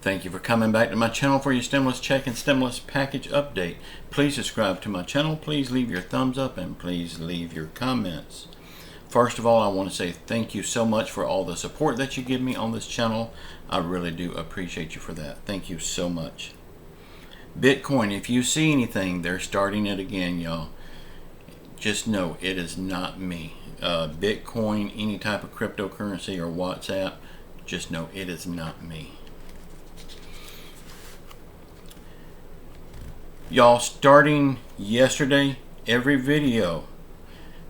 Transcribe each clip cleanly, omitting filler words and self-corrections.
Thank you for coming back to my channel for your stimulus check and stimulus package update. Please subscribe to my channel, please leave your thumbs up, and please leave your comments. First of all, I want to say thank you so much for all the support that you give me on this channel. I really do appreciate you for that. Thank you so much. Bitcoin, if you see anything, they're starting it again, y'all. Just know it is not me. Bitcoin, any type of cryptocurrency or WhatsApp, just know it is not me. Y'all, starting yesterday, every video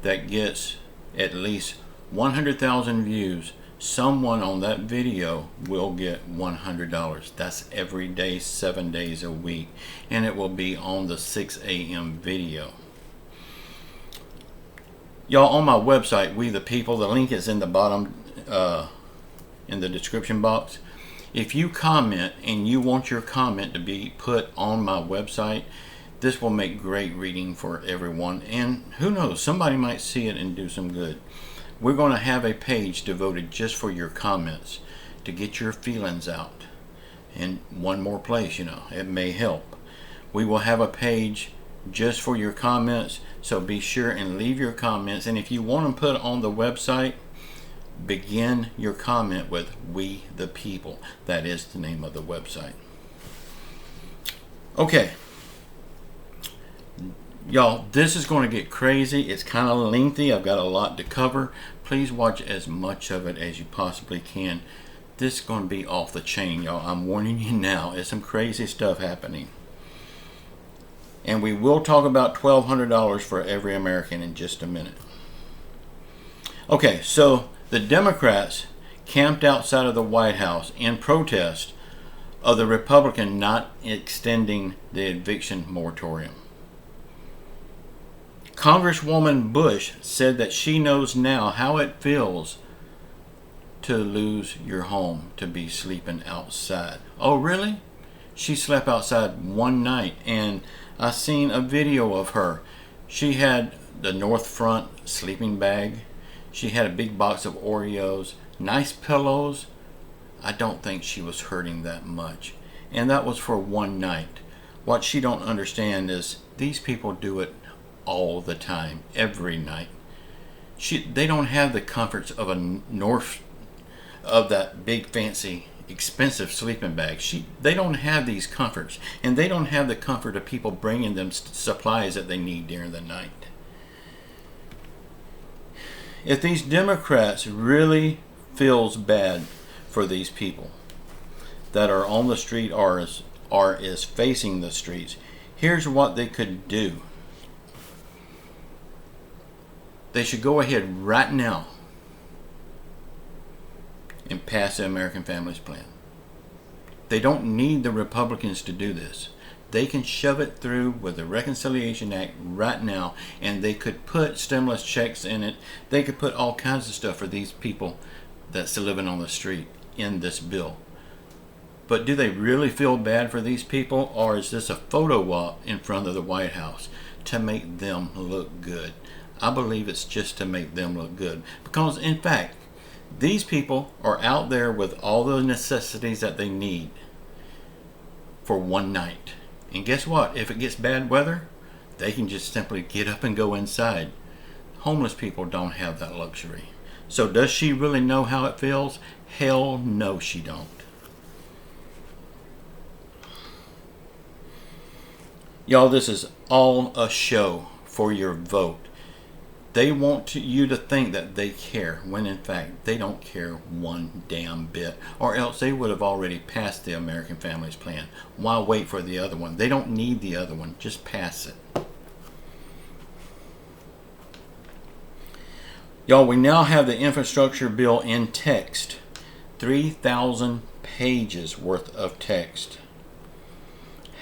that gets at least 100,000 views, someone on that video will get $100. That's every day, 7 days a week, and it will be on the 6 a.m. video. Y'all, on my website, We the People, the link is in the bottom in the description box. If you comment and you want your comment to be put on my website, this will make great reading for everyone, and who knows, somebody might see it and do some good. We're going to have a page devoted just for your comments to get your feelings out. And one more place, it may help. We will have a page just for your comments, so be sure and leave your comments, and if you want them put on the website, begin your comment with We the People. That is the name of the website. Okay, y'all, this is going to get crazy. It's kind of lengthy. I've got a lot to cover. Please watch as much of it as you possibly can. This is going to be off the chain, y'all. I'm warning you now. It's some crazy stuff happening. And we will talk about $1,200 for every American in just a minute. Okay, so the Democrats camped outside of the White House in protest of the Republican not extending the eviction moratorium. Congresswoman Bush said that she knows now how it feels to lose your home, to be sleeping outside. Oh, really? She slept outside one night, and I seen a video of her. She had the North Front sleeping bag. She had a big box of Oreos, nice pillows. I don't think she was hurting that much. And that was for one night. What she don't understand is these people do it all the time, every night. They don't have the comforts of that big fancy expensive sleeping bag. They don't have these comforts, and they don't have the comfort of people bringing them supplies that they need during the night. If these Democrats really feels bad for these people that are on the street or is facing the streets, here's what they could do. They should go ahead right now and pass the American Families Plan. They don't need the Republicans to do this. They can shove it through with the Reconciliation Act right now, and they could put stimulus checks in it. They could put all kinds of stuff for these people that's living on the street in this bill. But do they really feel bad for these people, or is this a photo op in front of the White House to make them look good? I believe it's just to make them look good, because in fact, these people are out there with all the necessities that they need for one night. And guess what? If it gets bad weather, they can just simply get up and go inside. Homeless people don't have that luxury. So does she really know how it feels? Hell no, she don't. Y'all, this is all a show for your vote. They want you to think that they care, when in fact they don't care one damn bit, or else they would have already passed the American Families Plan. Why wait for the other one? They don't need the other one. Just pass it. Y'all, we now have the infrastructure bill in text. 3,000 pages worth of text.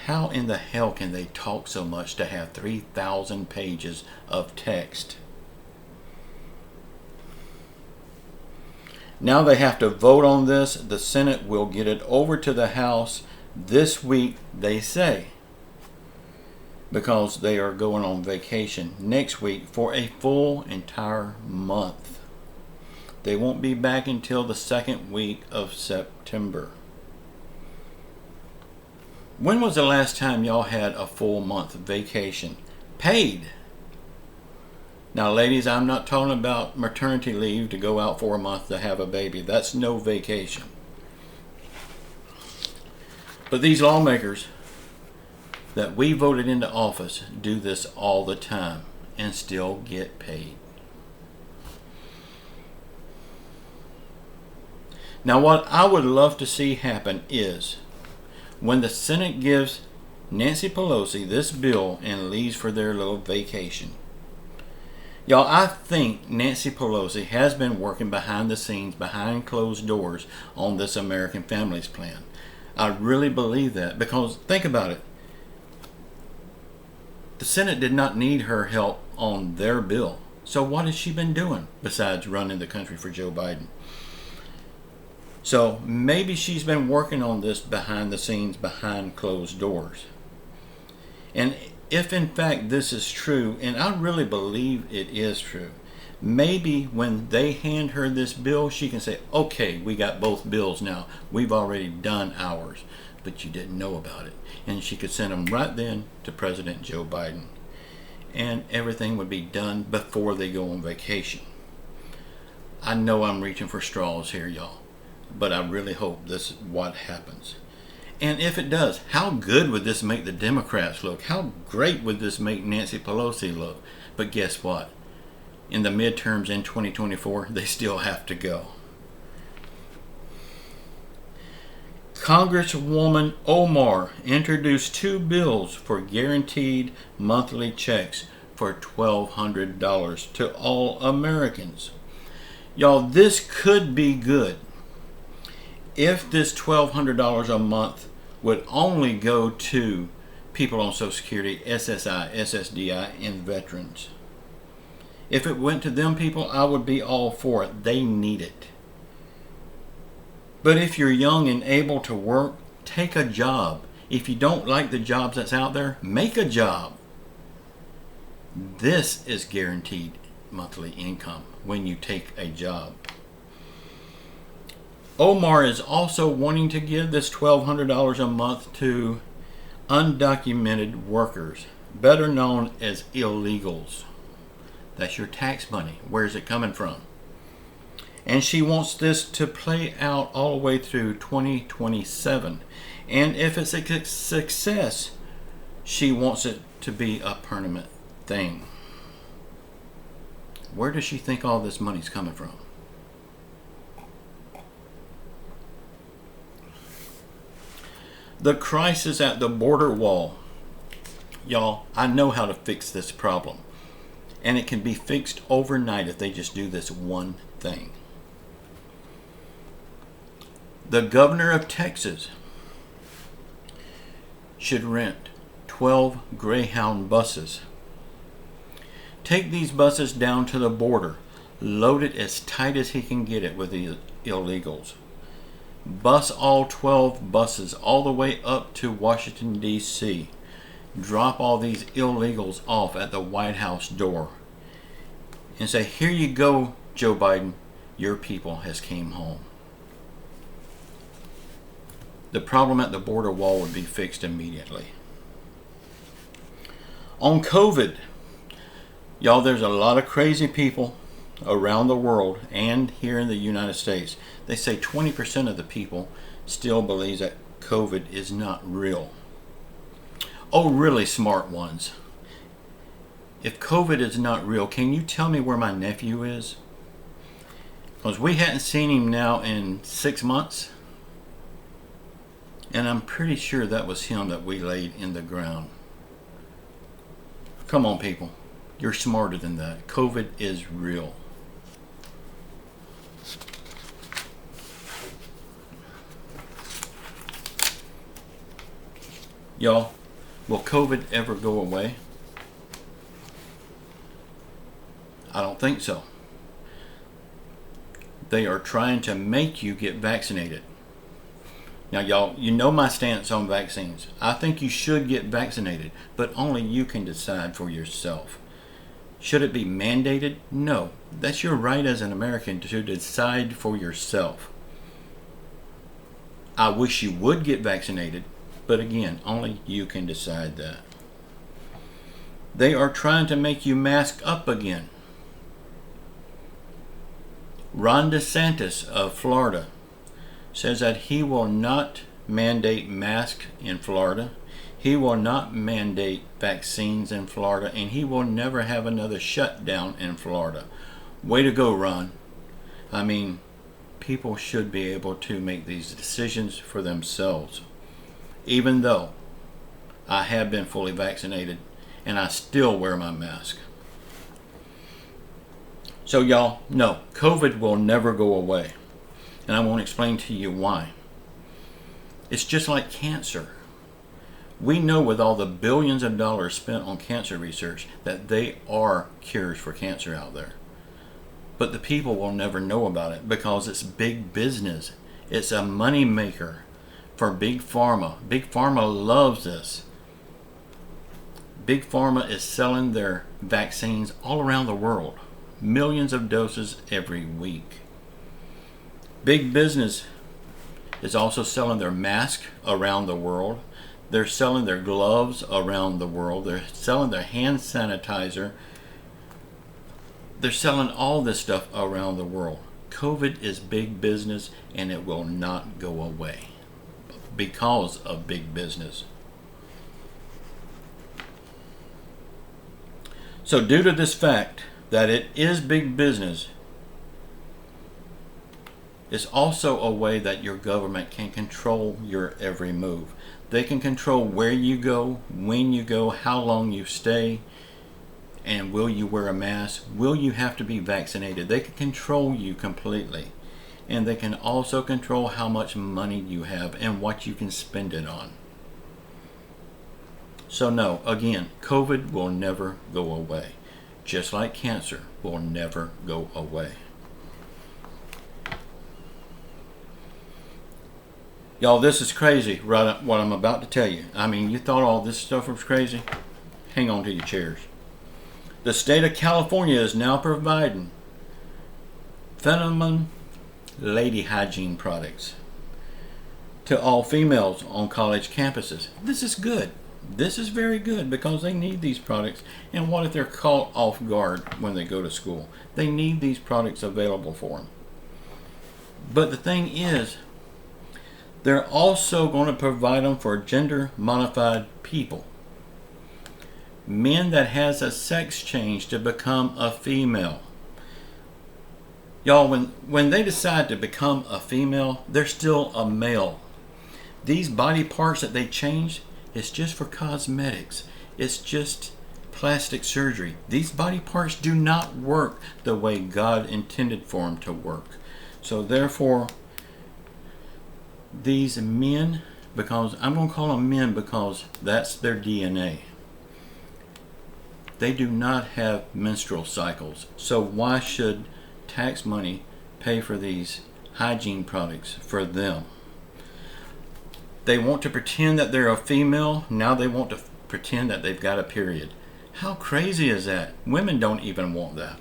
How in the hell can they talk so much to have 3,000 pages of text? Now they have to vote on this. The Senate will get it over to the House this week, they say, because they are going on vacation next week for a full entire month. They won't be back until the second week of September. When was the last time y'all had a full month vacation? Paid. Now, ladies, I'm not talking about maternity leave to go out for a month to have a baby. That's no vacation. But these lawmakers that we voted into office do this all the time and still get paid. Now, what I would love to see happen is when the Senate gives Nancy Pelosi this bill and leaves for their little vacation. Y'all, I think Nancy Pelosi has been working behind the scenes, behind closed doors on this American Families Plan. I really believe that, because think about it. The Senate did not need her help on their bill. So what has she been doing besides running the country for Joe Biden? So maybe she's been working on this behind the scenes, behind closed doors. And if in fact this is true, and I really believe it is true, maybe when they hand her this bill, she can say, okay, we got both bills now. We've already done ours, but you didn't know about it. And she could send them right then to President Joe Biden. And everything would be done before they go on vacation. I know I'm reaching for straws here, y'all, but I really hope this is what happens. And if it does, how good would this make the Democrats look? How great would this make Nancy Pelosi look? But guess what? In the midterms in 2024, they still have to go. Congresswoman Omar introduced 2 bills for guaranteed monthly checks for $1,200 to all Americans. Y'all, this could be good if this $1,200 a month would only go to people on Social Security, SSI, SSDI, and veterans. If it went to them people, I would be all for it. They need it. But if you're young and able to work, take a job. If you don't like the jobs that's out there, make a job. This is guaranteed monthly income when you take a job. Omar is also wanting to give this $1,200 a month to undocumented workers, better known as illegals. That's your tax money. Where's it coming from? And she wants this to play out all the way through 2027. And if it's a success, she wants it to be a permanent thing. Where does she think all this money's coming from? The crisis at the border wall. Y'all, I know how to fix this problem. And it can be fixed overnight if they just do this one thing. The governor of Texas should rent 12 greyhound buses. Take these buses down to the border. Load it as tight as he can get it with the illegals. Bus all 12 buses all the way up to Washington, D.C. Drop all these illegals off at the White House door. And say, here you go, Joe Biden. Your people has came home. The problem at the border wall would be fixed immediately. On COVID, y'all, there's a lot of crazy people around the world and here in the United States. They say 20% of the people still believes that COVID is not real. Oh, really smart ones. If COVID is not real, can you tell me where my nephew is? Because we hadn't seen him now in 6 months. And I'm pretty sure that was him that we laid in the ground. Come on, people. You're smarter than that. COVID is real. Y'all, will COVID ever go away? I don't think so. They are trying to make you get vaccinated. Now, y'all, you know my stance on vaccines. I think you should get vaccinated, but only you can decide for yourself. Should it be mandated? No. That's your right as an American to decide for yourself. I wish you would get vaccinated, But again, only you can decide that. They are trying to make you mask up again. Ron DeSantis of Florida says that he will not mandate masks in Florida. He will not mandate vaccines in Florida, and he will never have another shutdown in Florida. Way to go, Ron. I mean, people should be able to make these decisions for themselves. Even though I have been fully vaccinated and I still wear my mask. So y'all, no, COVID will never go away. And I won't explain to you why. It's just like cancer. We know with all the billions of dollars spent on cancer research that there are cures for cancer out there. But the people will never know about it because it's big business. It's a money maker for Big Pharma. Big Pharma loves this. Big Pharma is selling their vaccines all around the world. Millions of doses every week. Big business is also selling their masks around the world. They're selling their gloves around the world. They're selling their hand sanitizer. They're selling all this stuff around the world. COVID is big business and it will not go away because of big business. So due to this fact that it is big business, it's also a way that your government can control your every move. They can control where you go, when you go, how long you stay, and will you wear a mask? Will you have to be vaccinated? They can control you completely. And they can also control how much money you have and what you can spend it on. So no, again, COVID will never go away. Just like cancer will never go away. Y'all, this is crazy, right? What I'm about to tell you. I mean, you thought all this stuff was crazy? Hang on to your chairs. The state of California is now providing Phenomen lady hygiene products to all females on college campuses. This is good. This is very good because they need these products. And what if they're caught off guard when they go to school? They need these products available for them. But the thing is, they're also going to provide them for gender modified people. Men that has a sex change to become a female. Y'all, when they decide to become a female, they're still a male. These body parts that they change, it's just for cosmetics. It's just plastic surgery. These body parts do not work the way God intended for them to work. So therefore, these men, because I'm going to call them men because that's their DNA. They do not have menstrual cycles. So why should tax money pay for these hygiene products for them? They want to pretend that they're a female. Now they want to pretend that they've got a period. How crazy is that? Women don't even want that.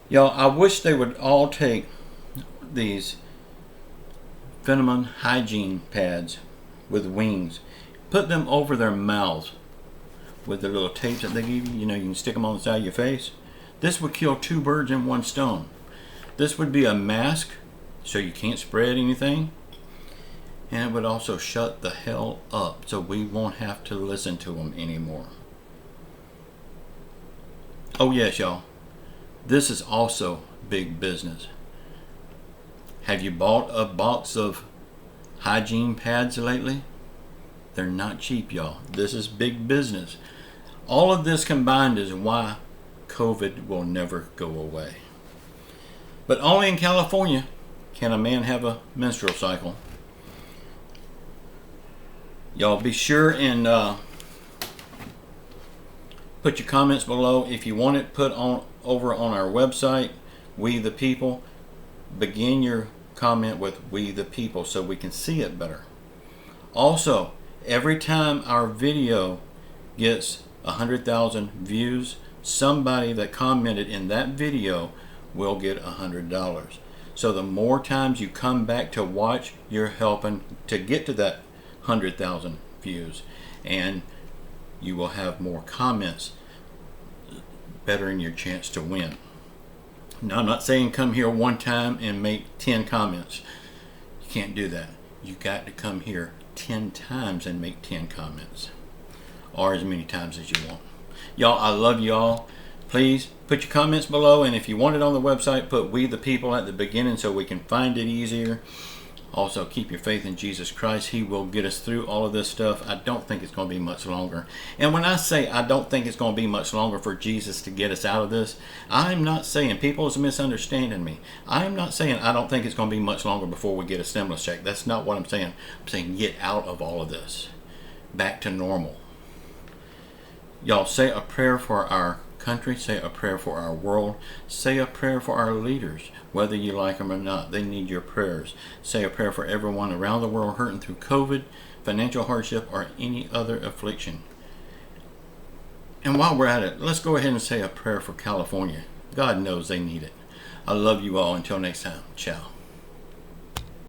Y'all, I wish they would all take these Phenomen hygiene pads with wings, put them over their mouths with the little tapes that they give you. You know, you can stick them on the side of your face. This would kill two birds in one stone. This would be a mask so you can't spread anything. And it would also shut the hell up so we won't have to listen to them anymore. Oh yes, y'all. This is also big business. Have you bought a box of hygiene pads lately? They're not cheap, y'all. This is big business. All of this combined is why COVID will never go away. But only in California can a man have a menstrual cycle. Y'all be sure and put your comments below. If you want it put on over on our website, We the People, begin your comment with We the People so we can see it better. Also, every time our video gets 100,000 views, somebody that commented in that video will get $100. So the more times you come back to watch, you're helping to get to that 100,000 views, and you will have more comments, bettering your chance to win. Now, I'm not saying come here one time and make 10 comments. You can't do that. You got to come here 10 times and make 10 comments, or as many times as you want. Y'all, I love y'all. Please put your comments below, and if you want it on the website, put "We the People" at the beginning so we can find it easier. Also, keep your faith in Jesus Christ. He will get us through all of this stuff. I don't think it's going to be much longer. And when I say I don't think it's going to be much longer for Jesus to get us out of this, I'm not saying, people is misunderstanding me. I'm not saying I don't think it's going to be much longer before we get a stimulus check. That's not what I'm saying. I'm saying get out of all of this. Back to normal. Y'all, say a prayer for our country, say a prayer for our world, say a prayer for our leaders, whether you like them or not. They need your prayers. Say a prayer for everyone around the world hurting through COVID, financial hardship, or any other affliction. And while we're at it, let's go ahead and say a prayer for California. God knows they need it. I love you all. Until next time, ciao.